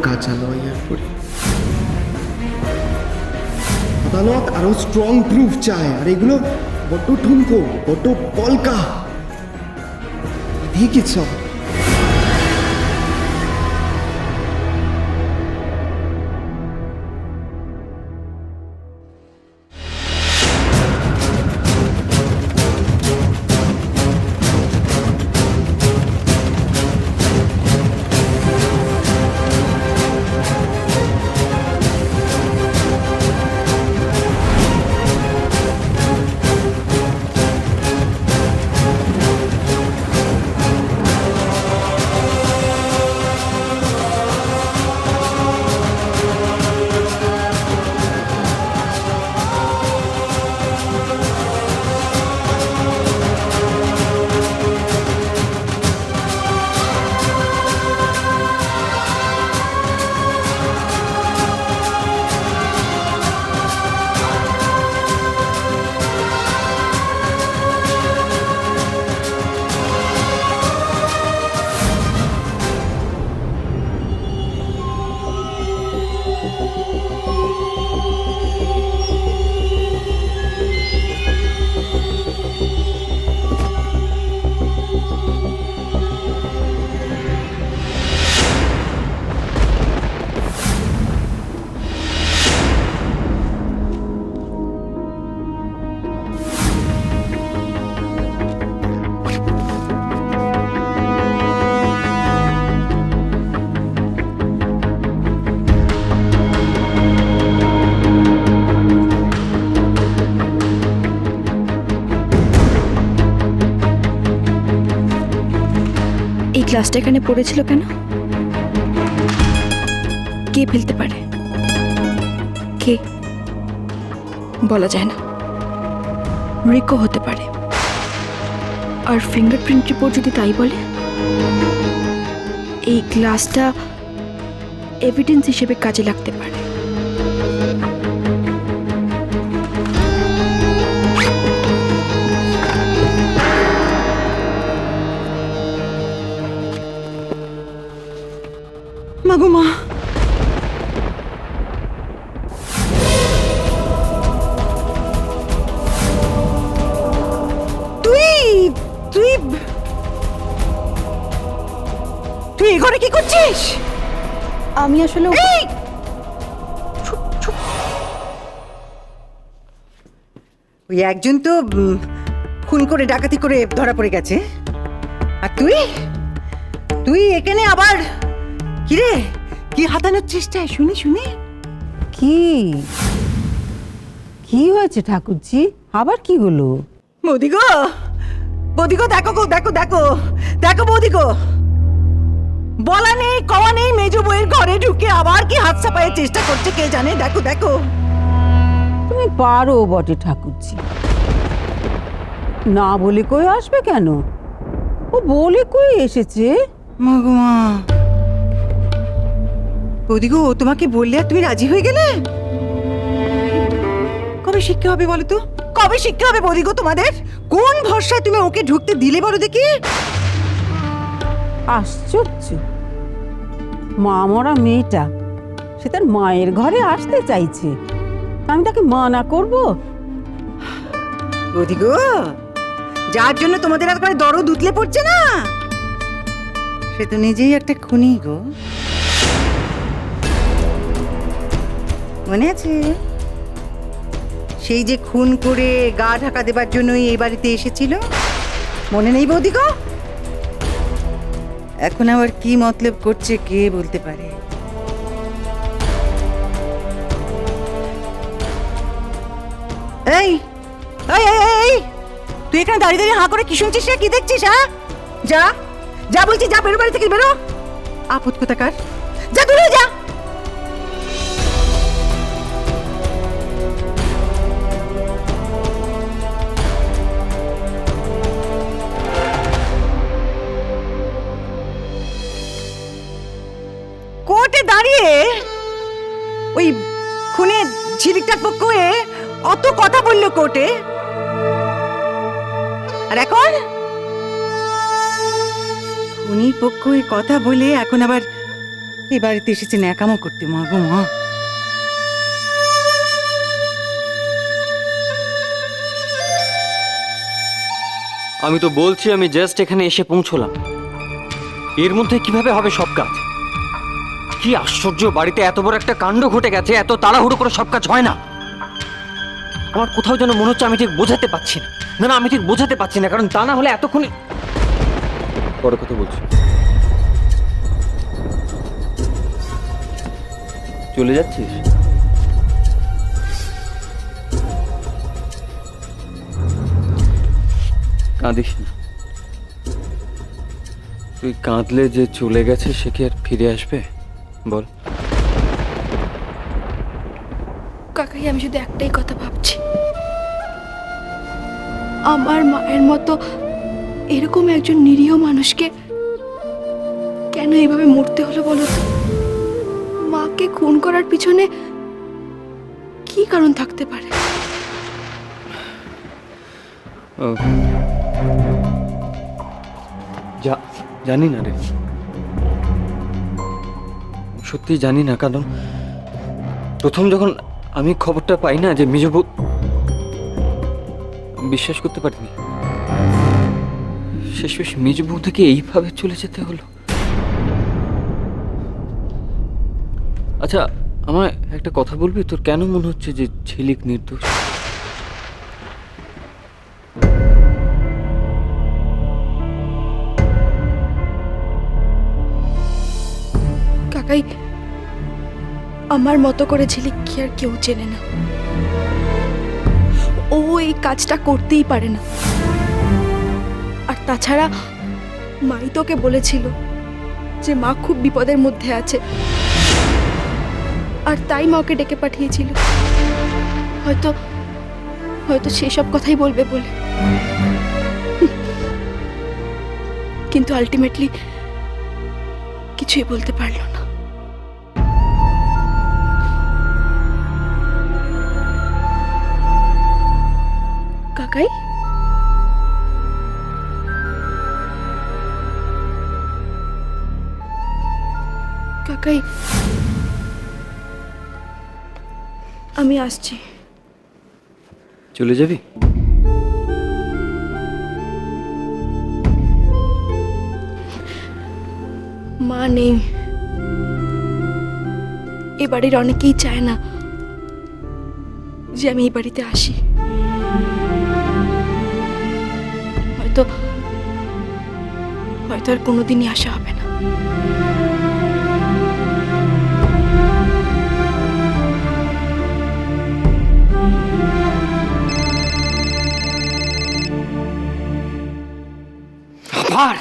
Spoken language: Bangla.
কাঁচা লয়ার পড়ি। আদালত আরো স্ট্রং প্রুফ চায়, আর এগুলো বড্ড ঠুনকো, বড্ড পলকা। দিয়ে কিছু গ্লাসটা এখানে পড়েছিল কেন? কে ফেলতে পারে? কে বলা যায় না। রিকো হতে পারে। আর ফিঙ্গারপ্রিন্ট রিপোর্ট যদি তাই বলে, এই গ্লাসটা এভিডেন্স হিসেবে কাজে লাগতে পারে। মাগুমা, তুই তুই তুই এ ঘরে কি করছিস? আমি আসলে ওই একজন তো খুন করে ডাকাতি করে ধরা পড়ে গেছে, আর তুই তুই এখানে আবার কিরে কি হাতানোর চেষ্টায়? শুনি শুনি। কি কি হয়েছে ঠাকুরজি? আবার কি হলো? বৌদি গো, বৌদি গো, দেখো গো, দেখো দেখো দেখো বৌদি গো, বলা নেই কওয়া নেই মেজো বউয়ের ঘরে ঢুকে আবার কি হাত ছাপায়ের চেষ্টা করছে কে জানে। দেখো দেখো। তুমি পারো বটে ঠাকুরজি, না বলে কই আসবে কেন? ও বলে কই এসেছে? মাগুমা, বৌদি গো, তোমাকে বললে আর তুমি রাজি হয়ে গেলে? কবে শিক্ষা হবে বলো তো? কবে শিক্ষা হবে বৌদি গো তোমাদের? কোন ভরসায় তুমি ওকে ঢুকতে দিলে বলো দেখি? আশ্চর্য, মা মরা মেয়েটা সে তার মায়ের ঘরে আসতে চাইছে, আমি তাকে মানা করব? বৌদি গো, যার জন্য তোমাদের আর করে দরদ উতলে পড়ছে না, সে তো নিজেই একটা খুনি গো। মনে আছে সেই যে খুন করে গা ঢাকা দেবার জন্যই এই বাড়িতে এসেছিল? মনে নেই বৌদি গো? এখন আবার কি মতলব করছে কে বলতে পারে। এই এই এই, তুই এখানে দাঁড়িয়ে দাঁড়িয়ে হাঁ করে কি শুনছিস রে? কি দেখছিস? হ্যাঁ, যা যা বলছি, যা, বেরো বাড়ি থেকে বেরো। আপদ কোথাকার, যা দূরে যা। কোর্টে দাঁড়িয়ে ওই খুনের ঝিলিকটার পক্ষ হয়ে অত কথা বললো কোর্টে, আর এখন খুনির পক্ষ হয়ে কথা বলে এখন আবার এই বাড়িতে এসেছে ন্যাকামো করতে, মা গো মা। আমি তো বলছি আমি জাস্ট এখানে এসে পৌঁছলাম, এর মধ্যে কিভাবে হবে সব কাজ? কি আশ্চর্য, বাড়িতে এত বড় একটা কাণ্ড ঘটে গেছে, এত তাড়াহুড়ো করে সব কাজ হয় না। আমার কোথাও যেন মনে হচ্ছে আমি ঠিক বোঝাতে পারছি না। না না, আমি ঠিক বোঝাতে পারছি না, কারণ তা না হলে এতক্ষণে বড় কথা বলছি। চলে যাচ্ছিস? কাঁদিস না। তুই কাঁদলে যে চলে গেছে সে কি আর ফিরে আসবে বল? কাকাই, আমি শুধু একটাই কথা ভাবছি, আমার মায়ের মতো এরকম একজন নিরীহ মানুষকে কেন এইভাবে মরতে হলো বলো তো? মাকে খুন করার পিছনে কি কারণ থাকতে পারে? ও, জানি না রে, সত্যি জানি না। কারণ প্রথম যখন আমি খবরটা পাই না যে মেজবউ, বিশ্বাস করতে পারিনি। শেষমেশ মেজবউ থেকে এইভাবে চলে যেতে হলো। আচ্ছা, আমায় একটা কথা বলবি, তোর কেন মনে হচ্ছে যে ঝিলিক নির্দোষ? কাকাই, আমার মতো করে ঝিলিক কি আর কেউ চেনে না। ও এই কাজটা করতেই পারে না। আর তাছাড়া মাই তোকে বলেছিল যে মা খুব বিপদের মধ্যে আছে, আর তাই মা ওকে ডেকে পাঠিয়েছিল, হয়তো হয়তো সেসব কথাই বলবে বলে। কিন্তু আলটিমেটলি কিছুই বলতে পারলো না। কাকাই, কাকাই, আমি আসছি। চলে যাবি? মা নেই, এ বাড়ির অনেকেই চায় না যে আমি এই বাড়িতে আসি। হয়তো হয়তো আর কোনোদিনই আসা হবে না। আবার